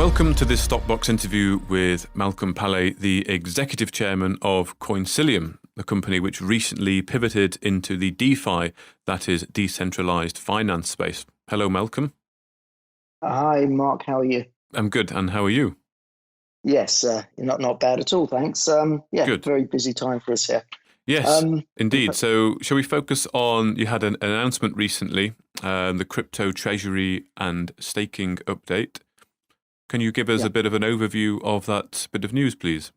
Welcome to this Stockbox interview with Malcolm Palle, the Executive Chairman of Coinsilium, the company which recently pivoted into the DeFi, that is decentralized finance space. Hello, Malcolm. Hi, Mark. How are you? I'm good. And how are you? Yes, not bad at all, thanks. Good. Very busy time for us here. Yes, indeed. So shall we focus on, you had an announcement recently, the crypto treasury and staking update. Can you give us a bit of an overview of that bit of news, please?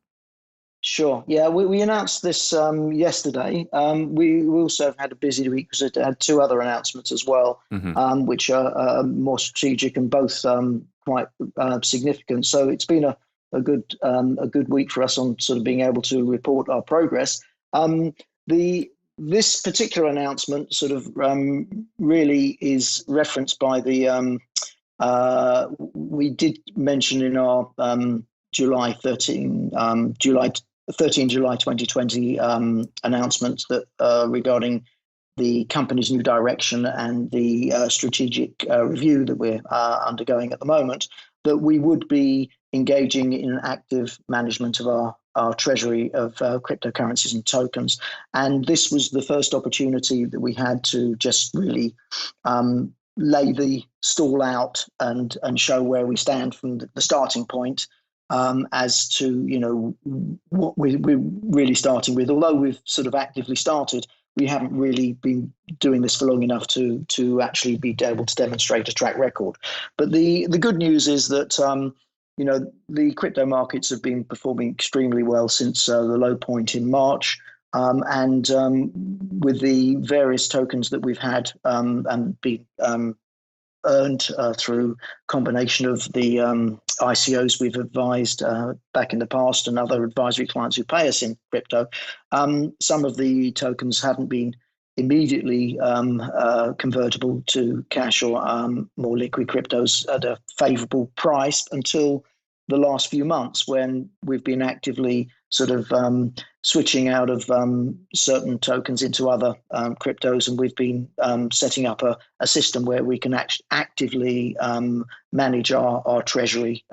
Sure. Yeah, we announced this yesterday. We also have had a busy week because it had two other announcements as well, which are more strategic and both quite significant. So it's been a good week for us on sort of being able to report our progress. This particular announcement sort of really is referenced by the we did mention in our July 2020 announcement that regarding the company's new direction and the strategic review that we're undergoing at the moment, that we would be engaging in an active management of our treasury of cryptocurrencies and tokens. And this was the first opportunity that we had to just really lay the stall out and show where we stand from the starting point as to, what we're really starting with. Although we've sort of actively started, we haven't really been doing this for long enough to actually be able to demonstrate a track record. But the good news is that, the crypto markets have been performing extremely well since the low point in March. And with the various tokens that we've had and been earned through combination of the ICOs we've advised back in the past and other advisory clients who pay us in crypto, some of the tokens haven't been immediately convertible to cash or more liquid cryptos at a favorable price until the last few months, when we've been actively sort of switching out of certain tokens into other cryptos, and we've been setting up a system where we can actively manage our treasury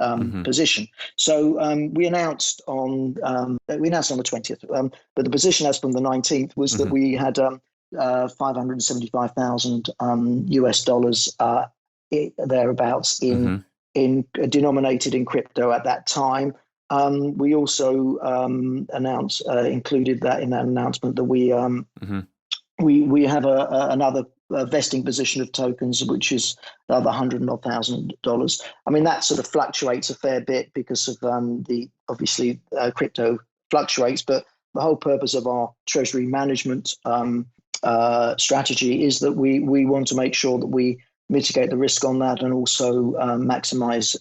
position. So we announced on the 20th, but the position as from the 19th was that we had $575,000 US dollars thereabouts in denominated in crypto at that time. We also included that in that announcement that we have another vesting position of tokens, which is another $100,000. I mean, that sort of fluctuates a fair bit because of obviously crypto fluctuates, but the whole purpose of our treasury management strategy is that we want to make sure that we mitigate the risk on that and also maximize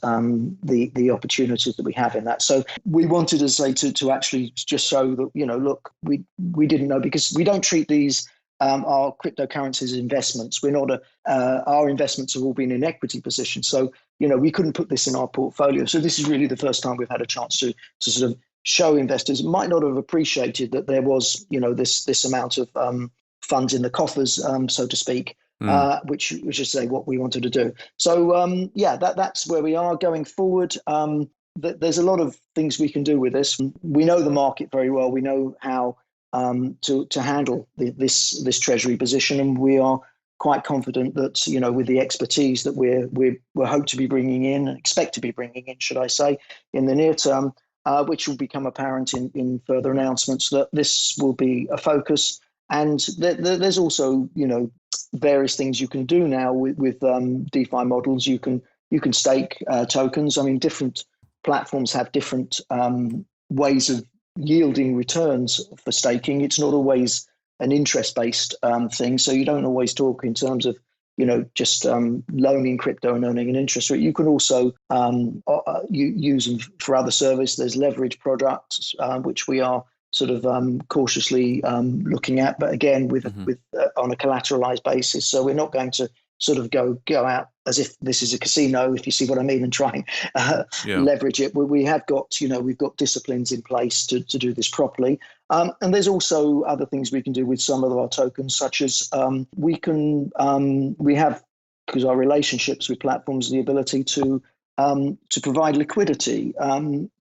the opportunities that we have in that. So we wanted to say to actually just show that, look, we didn't know, because we don't treat these our cryptocurrencies as investments. We're not our investments have all been in equity positions. So, we couldn't put this in our portfolio. So this is really the first time we've had a chance to sort of show investors might not have appreciated that there was, this amount of funds in the coffers, so to speak. Which is say what we wanted to do. So that's where we are going forward. There's a lot of things we can do with this. We know the market very well. We know how to handle this treasury position, and we are quite confident that with the expertise that we're hope to be bringing in, and expect to be bringing in, should I say, in the near term, which will become apparent in further announcements, that this will be a focus. And there's also various things you can do now with DeFi models. You can stake tokens. I mean, different platforms have different ways of yielding returns for staking. It's not always an interest-based thing. So you don't always talk in terms of just loaning crypto and earning an interest rate. You can also use them for other service. There's leverage products, which we are sort of cautiously looking at, but again with on a collateralized basis. So we're not going to sort of go out as if this is a casino, if you see what I mean, and try and leverage it. We have got we've got disciplines in place to do this properly. And there's also other things we can do with some of our tokens, such as we have, because our relationships with platforms, the ability to to provide liquidity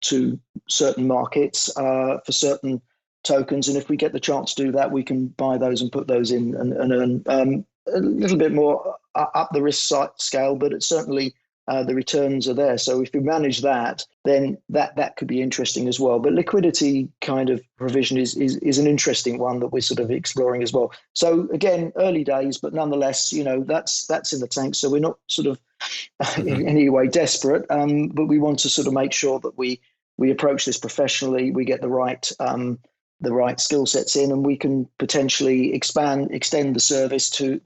to certain markets for certain tokens. And if we get the chance to do that, we can buy those and put those in and earn a little bit more up the risk scale, but it's certainly the returns are there. So if we manage that, then that could be interesting as well. But liquidity kind of provision is an interesting one that we're sort of exploring as well. So again, early days, but nonetheless, that's in the tank. So we're not sort of in any way desperate, but we want to sort of make sure that we approach this professionally. We get the right skill sets in, and we can potentially extend the service to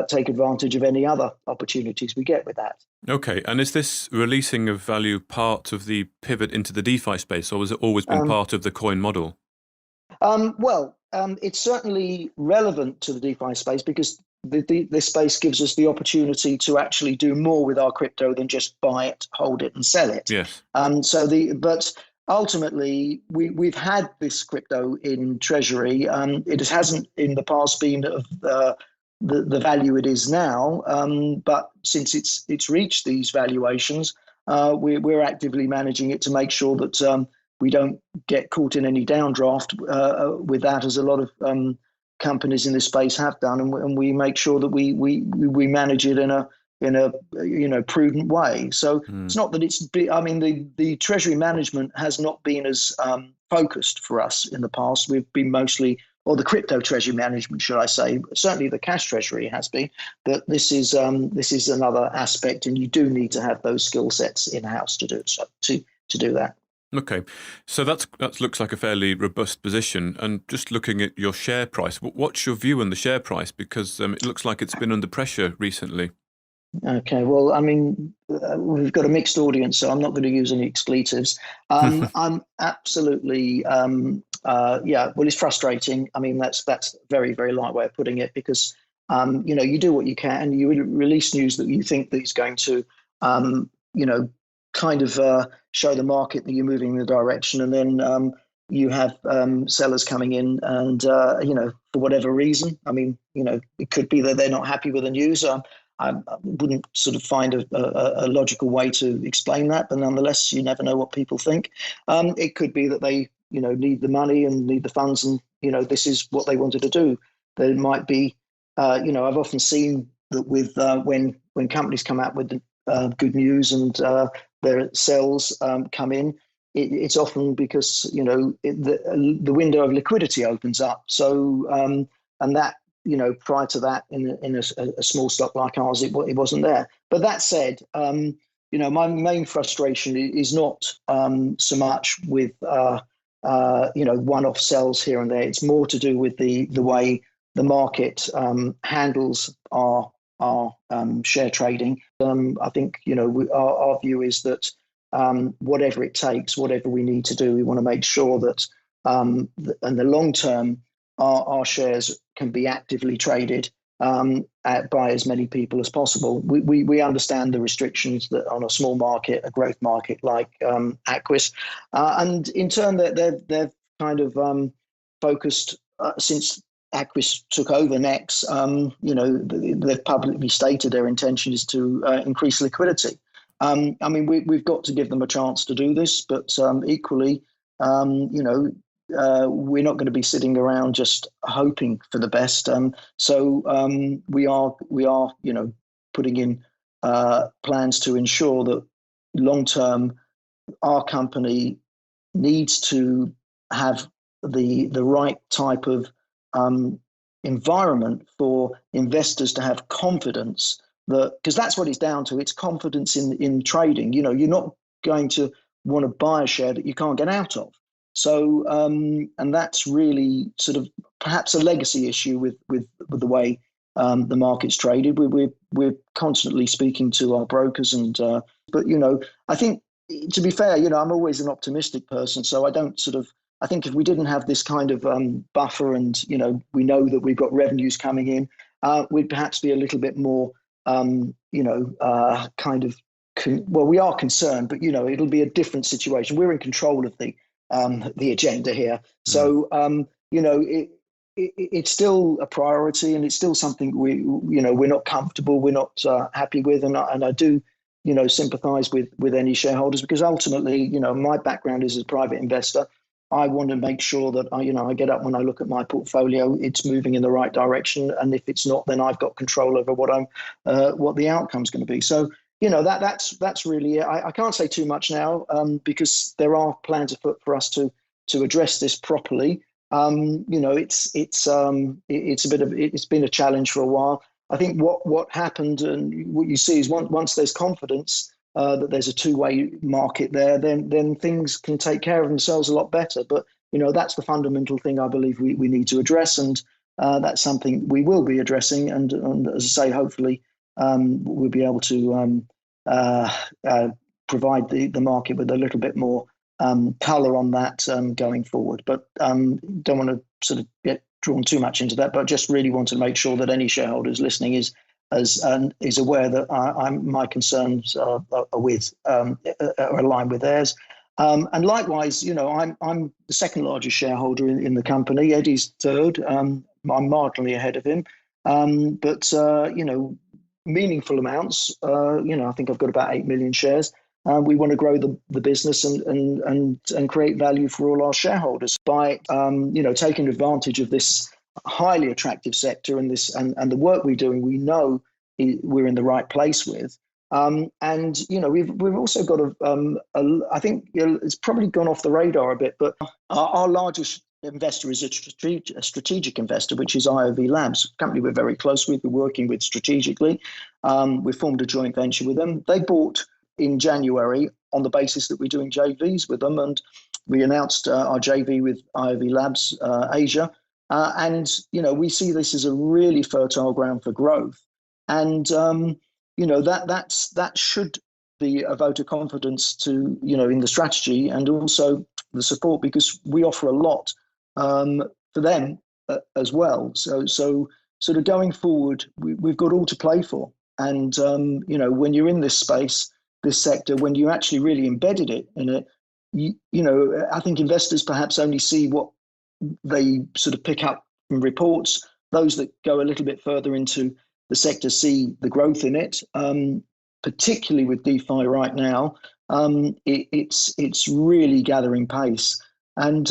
take advantage of any other opportunities we get with that. Okay, and is this releasing of value part of the pivot into the DeFi space, or has it always been part of the coin model? It's certainly relevant to the DeFi space because this space gives us the opportunity to actually do more with our crypto than just buy it, hold it, and sell it. Yes. But ultimately, we've had this crypto in treasury. It hasn't in the past been of the value it is now, but since it's reached these valuations, we're actively managing it to make sure that we don't get caught in any downdraft with that, as a lot of companies in this space have done, and we make sure that we manage it in a prudent way. So it's not that I mean, the treasury management has not been as focused for us in the past. We've been mostly, or the crypto treasury management, should I say? Certainly the cash treasury has been, but this is another aspect, and you do need to have those skill sets in house to do it, to do that. Okay, so that looks like a fairly robust position. And just looking at your share price, what's your view on the share price? Because it looks like it's been under pressure recently. Okay, well, I mean, we've got a mixed audience, so I'm not going to use any expletives. I'm absolutely, well, it's frustrating. I mean, that's a very, very light way of putting it, because, you do what you can, and you release news that you think that is going to, kind of show the market that you're moving in the direction, and then you have sellers coming in, and for whatever reason, I mean, it could be that they're not happy with the news. I wouldn't sort of find a logical way to explain that, but nonetheless, you never know what people think. It could be that they need the money and need the funds, and this is what they wanted to do. There might be, I've often seen that with when companies come out with good news and their sales come in, it's often because the window of liquidity opens up. So and that prior to that, in a small stock like ours, it wasn't there. But that said, my main frustration is not so much with one-off sells here and there. It's more to do with the way the market handles our share trading. I think our view is that whatever it takes, whatever we need to do, we want to make sure that in the long term, our shares can be actively traded by as many people as possible. We understand the restrictions that on a small market, a growth market like Aquis, and in turn they've kind of focused since Aquis took over Nex. They've publicly stated their intention is to increase liquidity. I mean, we've got to give them a chance to do this, but equally, we're not going to be sitting around just hoping for the best. So we are, putting in plans to ensure that long term, our company needs to have the right type of environment for investors to have confidence, that because that's what it's down to. It's confidence in trading. You're not going to want to buy a share that you can't get out of. So, and that's really sort of perhaps a legacy issue with the way the market's traded. We're constantly speaking to our brokers, and but I think, to be fair, I'm always an optimistic person, so I think if we didn't have this kind of buffer, and we know that we've got revenues coming in, we'd perhaps be a little bit more we are concerned, but it'll be a different situation. We're in control of the agenda here. So, it's still a priority, and it's still something we're not comfortable, we're not happy with. And I do sympathise with any shareholders, because ultimately, my background is as a private investor. I want to make sure that I get up when I look at my portfolio, it's moving in the right direction, and if it's not, then I've got control over what the outcome's going to be. So that's really it. I can't say too much now because there are plans afoot for us to address this properly. It's been a challenge for a while. I think what happened and what you see is once there's confidence that there's a two-way market there, then things can take care of themselves a lot better. But that's the fundamental thing I believe we need to address, and that's something we will be addressing. And as I say, hopefully we'll be able to provide the market with a little bit more colour on that going forward. But don't want to sort of get drawn too much into that, but just really want to make sure that any shareholders listening is aware that my concerns are aligned with theirs. And likewise, I'm the second largest shareholder in the company. Eddie's third. I'm marginally ahead of him. But meaningful amounts. I think I've got about 8 million shares. We want to grow the business and create value for all our shareholders by taking advantage of this highly attractive sector and the work we're doing. We know we're in the right place with, and we've also got I think it's probably gone off the radar a bit, but our largest investor is a strategic investor, which is IOV Labs, a company we're very close with. We're working with strategically. We formed a joint venture with them. They bought in January on the basis that we're doing JVs with them, and we announced our JV with IOV Labs Asia, and we see this as a really fertile ground for growth, and that should be a vote of confidence to in the strategy and also the support, because we offer a lot for them as well. So sort of going forward, we've got all to play for, and when you're in this space, this sector, when you actually really embedded it in it, I think investors perhaps only see what they sort of pick up from reports. Those that go a little bit further into the sector see the growth in it, particularly with DeFi right now. It's really gathering pace. And,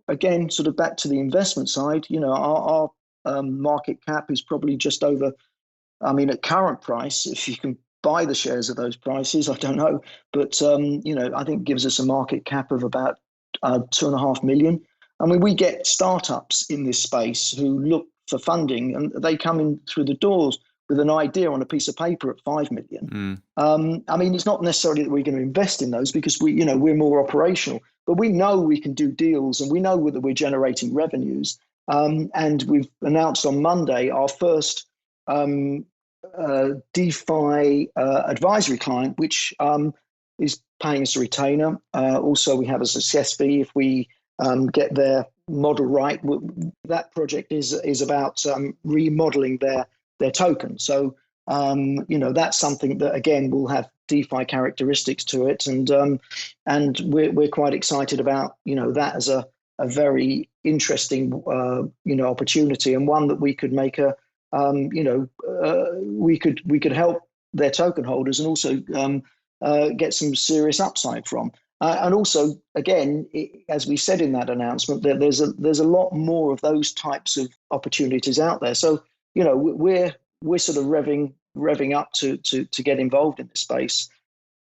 again, sort of back to the investment side, our market cap is probably just over, at current price, if you can buy the shares at those prices, I don't know. But, I think gives us a market cap of about 2.5 million. We get startups in this space who look for funding, and they come in through the doors with an idea on a piece of paper at 5 million. It's not necessarily that we're going to invest in those, because we're more operational, but we know we can do deals, and we know that we're generating revenues. And we've announced on Monday our first DeFi advisory client, which is paying us a retainer. Also, we have a success fee if we get their model right. That project is about remodeling their token. So that's something that again will have DeFi characteristics to it, and we're quite excited about that as a very interesting opportunity, and one that we could make we could help their token holders and also get some serious upside from. And also, again, as we said in that announcement, there's a lot more of those types of opportunities out there. So we're sort of revving up to get involved in the space.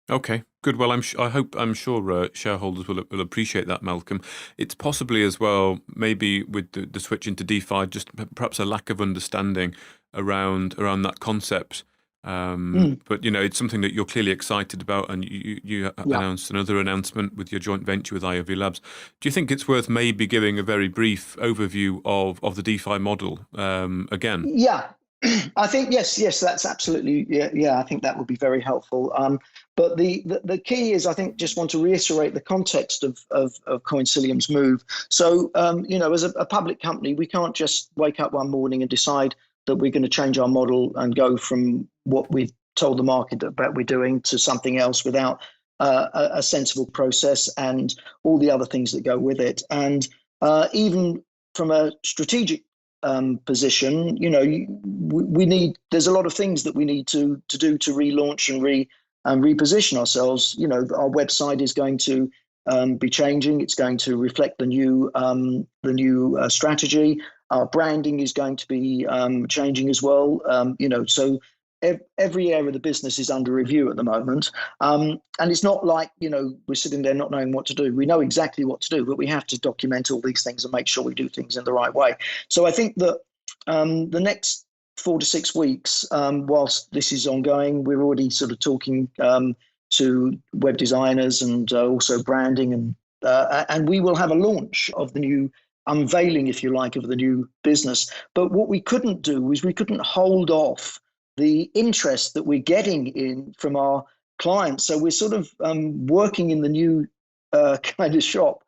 Okay, good. Well, I'm sure shareholders will appreciate that, Malcolm. It's possibly as well, maybe with the switch into DeFi, just perhaps a lack of understanding around that concept. But it's something that you're clearly excited about, and you announced another announcement with your joint venture with IOV Labs. Do you think it's worth maybe giving a very brief overview of the DeFi model again? Yeah. I think yes, that's absolutely I think that would be very helpful. But the key is, I think, just want to reiterate the context of Coinsilium's move. So as a public company, we can't just wake up one morning and decide that we're going to change our model and go from what we've told the market that we're doing to something else without a sensible process and all the other things that go with it. And even from a strategic position, there's a lot of things that we need to do to relaunch and and reposition ourselves. Our website is going to be changing. It's going to reflect the new strategy. Our branding is going to be changing as well. So every area of the business is under review at the moment. And it's not like, we're sitting there not knowing what to do. We know exactly what to do, but we have to document all these things and make sure we do things in the right way. So I think that the next 4 to 6 weeks, whilst this is ongoing, we're already sort of talking to web designers and also branding, and we will have a launch of the new unveiling, if you like, of the new business. But what we couldn't do is we couldn't hold off the interest that we're getting in from our clients. So we're sort of working in the new kind of shop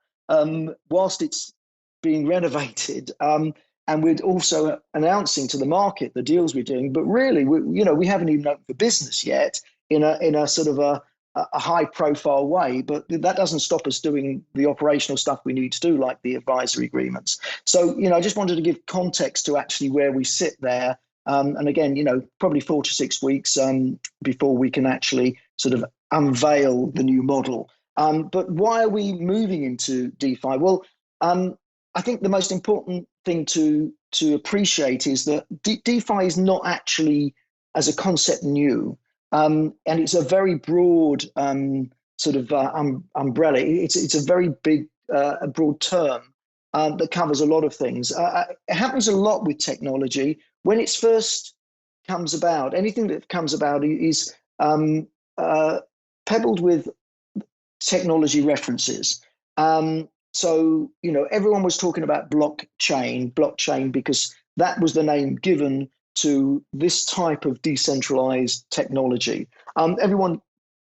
whilst it's being renovated. And we're also announcing to the market the deals we're doing. But really, we haven't even opened for business yet in a sort of a high profile way. But that doesn't stop us doing the operational stuff we need to do, like the advisory agreements. So, I just wanted to give context to actually where we sit there. And again, probably 4 to 6 weeks before we can actually sort of unveil the new model. But why are we moving into DeFi? Well, I think the most important thing to appreciate is that DeFi is not actually, as a concept, new, and it's a very broad sort of umbrella. It's a very big, broad term that covers a lot of things. It happens a lot with technology when it first comes about. Anything that comes about is pebbled with technology references. So, everyone was talking about blockchain, because that was the name given to this type of decentralized technology. Everyone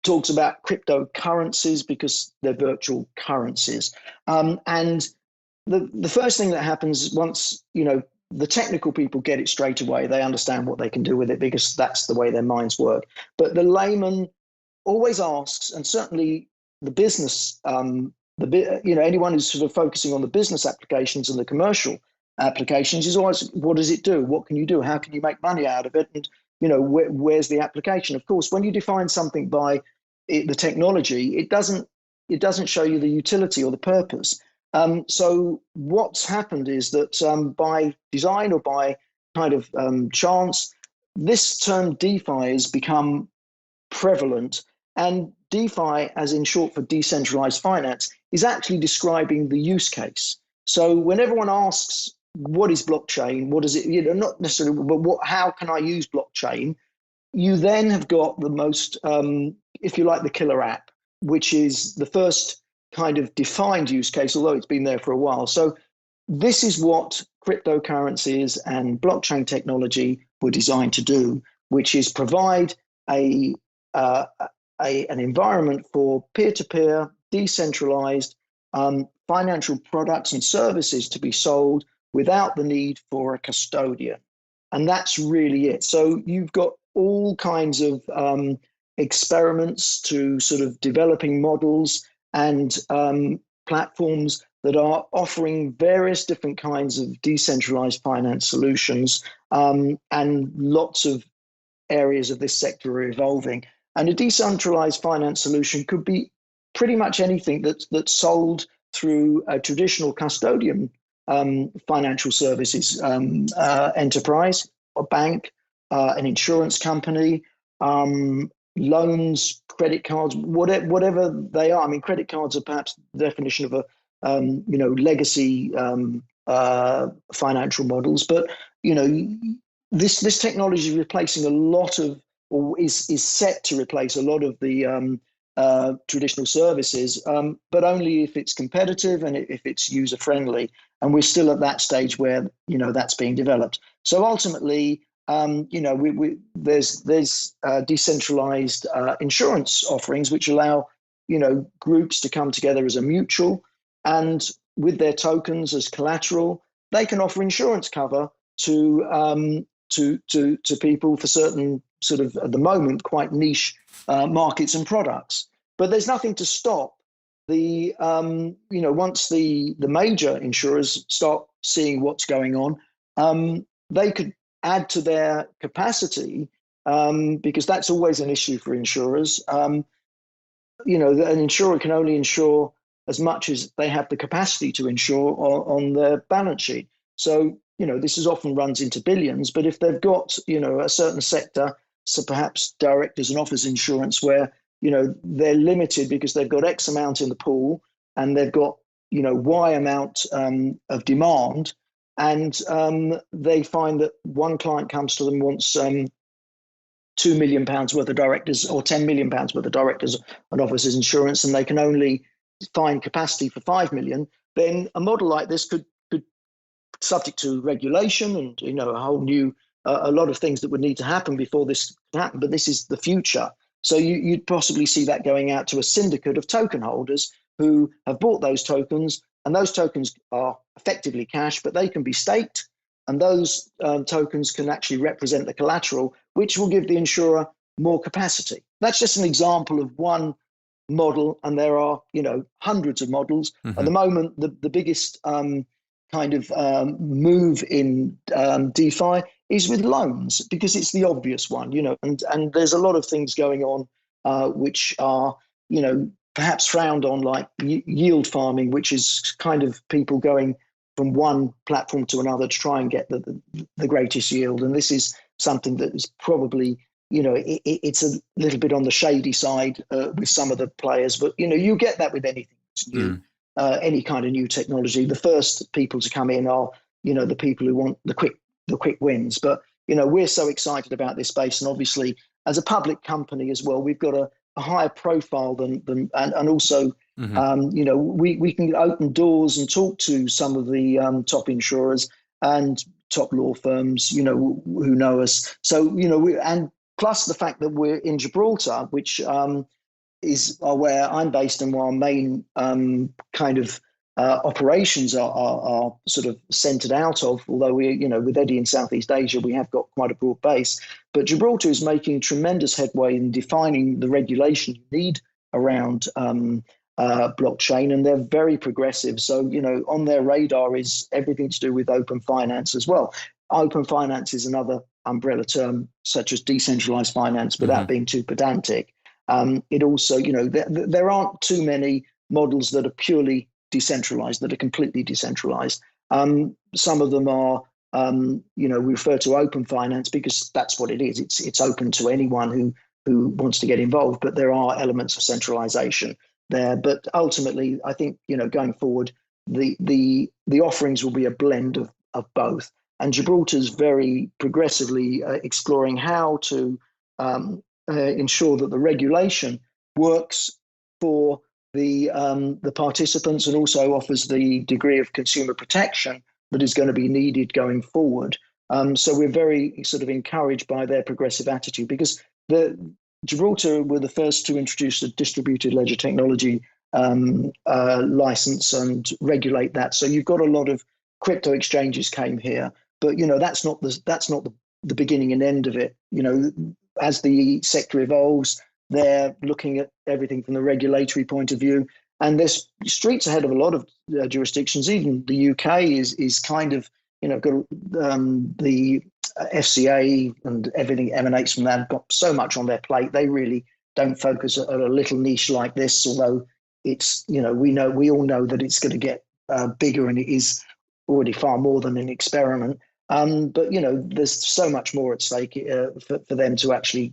talks about cryptocurrencies because they're virtual currencies. And the first thing that happens once, the technical people get it straight away, they understand what they can do with it because that's the way their minds work. But the layman always asks, and certainly the business, anyone who's sort of focusing on the business applications and the commercial applications is always, what does it do? What can you do? How can you make money out of it? And, where's the application? Of course, when you define something by the technology, it doesn't show you the utility or the purpose. So what's happened is that by design or by kind of chance, this term DeFi has become prevalent. And DeFi, as in short for decentralized finance, is actually describing the use case. So when everyone asks, what is blockchain? What is it? Not necessarily, but how can I use blockchain? You then have got the most, if you like, the killer app, which is the first kind of defined use case, although it's been there for a while. So this is what cryptocurrencies and blockchain technology were designed to do, which is provide an environment for peer-to-peer, decentralized financial products and services to be sold without the need for a custodian. And that's really it. So you've got all kinds of experiments to sort of developing models and platforms that are offering various different kinds of decentralized finance solutions, and lots of areas of this sector are evolving. And a decentralized finance solution could be pretty much anything that's sold through a traditional custodian financial services enterprise, a bank, an insurance company, loans, credit cards, whatever they are. I mean, credit cards are perhaps the definition of a legacy financial models, but this technology is replacing a lot of, or is set to replace a lot of the traditional services, but only if it's competitive and if it's user friendly. And we're still at that stage where that's being developed. So ultimately, there's decentralized insurance offerings which allow groups to come together as a mutual, and with their tokens as collateral, they can offer insurance cover to people for certain sort of, at the moment, quite niche markets and products. But there's nothing to stop the once the major insurers start seeing what's going on, they could add to their capacity because that's always an issue for insurers. An insurer can only insure as much as they have the capacity to insure on their balance sheet. So, this is often runs into billions, but if they've got, a certain sector, so perhaps directors and officers insurance where, they're limited because they've got X amount in the pool and they've got, Y amount of demand. And they find that one client comes to them, wants £2 million worth of directors or £10 million worth of directors and officers insurance, and they can only find capacity for 5 million, then a model like this could subject to regulation and, a whole new, a lot of things that would need to happen before this can happen. But this is the future. So you'd possibly see that going out to a syndicate of token holders who have bought those tokens, and those tokens are effectively cash, but they can be staked, and those tokens can actually represent the collateral, which will give the insurer more capacity. That's just an example of one model, and there are, hundreds of models. At the moment, the biggest move in DeFi is with loans, because it's the obvious one, and there's a lot of things going on which are, perhaps frowned on, like yield farming, which is kind of people going from one platform to another to try and get the greatest yield. And this is something that is probably, it's a little bit on the shady side with some of the players, but, you get that with anything that's new, any kind of new technology. The first people to come in are, the people who want the quick wins. But, we're so excited about this space. And obviously, as a public company as well, we've got a higher profile than and also, we can open doors and talk to some of the top insurers and top law firms, who know us. So, and plus the fact that we're in Gibraltar, which is where I'm based and where our main operations are sort of centered out of, although we, with Eddie in Southeast Asia, we have got quite a broad base. But Gibraltar is making tremendous headway in defining the regulation you need around blockchain, and they're very progressive. So, on their radar is everything to do with open finance as well. Open finance is another umbrella term, such as decentralized finance, without being too pedantic. It also, there aren't too many models that are purely decentralized, that are completely decentralized. Some of them are, we refer to open finance because that's what it is. It's open to anyone who wants to get involved, but there are elements of centralization there. But ultimately, I think, going forward, the offerings will be a blend of both. And Gibraltar's very progressively exploring how to ensure that the regulation works for the participants and also offers the degree of consumer protection that is going to be needed going forward. So we're very sort of encouraged by their progressive attitude, because Gibraltar were the first to introduce a distributed ledger technology license and regulate that. So you've got a lot of crypto exchanges came here, but that's not the beginning and end of it. As the sector evolves, they're looking at everything from the regulatory point of view, and there's streets ahead of a lot of jurisdictions. Even the UK is kind of, got the FCA and everything emanates from that. Got so much on their plate. They really don't focus on a little niche like this, although it's, we all know that it's going to get bigger, and it is already far more than an experiment. But there's so much more at stake for them to actually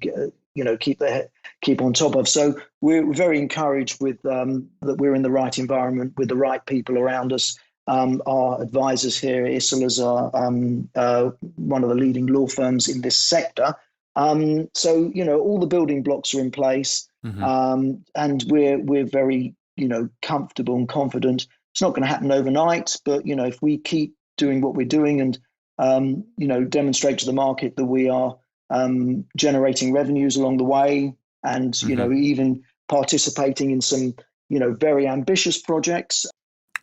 keep on top of. So we're very encouraged with that we're in the right environment with the right people around us. Our advisors here at Isola's are one of the leading law firms in this sector. So all the building blocks are in place, and we're very comfortable and confident. It's not going to happen overnight, but if we keep doing what we're doing and demonstrate to the market that we are generating revenues along the way, and even participating in some very ambitious projects.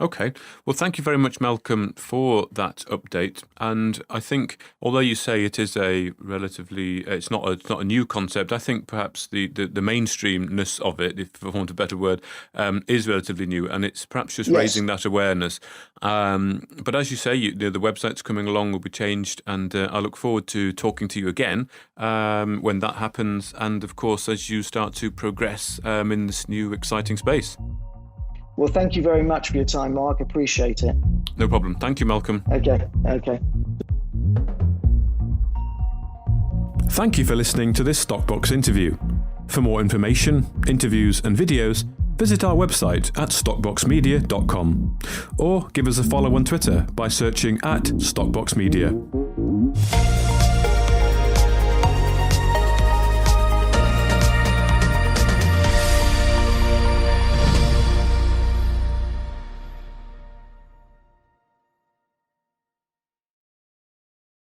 Okay. Well, thank you very much, Malcolm, for that update. And I think, although you say it is a relatively, it's not a new concept, I think perhaps the mainstreamness of it, if I want a better word, is relatively new, and it's perhaps just raising that awareness. But as you say, the website's coming along, will be changed, and I look forward to talking to you again when that happens, and of course, as you start to progress in this new exciting space. Well, thank you very much for your time, Mark. Appreciate it. No problem. Thank you, Malcolm. Okay. Thank you for listening to this Stockbox interview. For more information, interviews and videos, visit our website at stockboxmedia.com or give us a follow on Twitter by searching @StockboxMedia.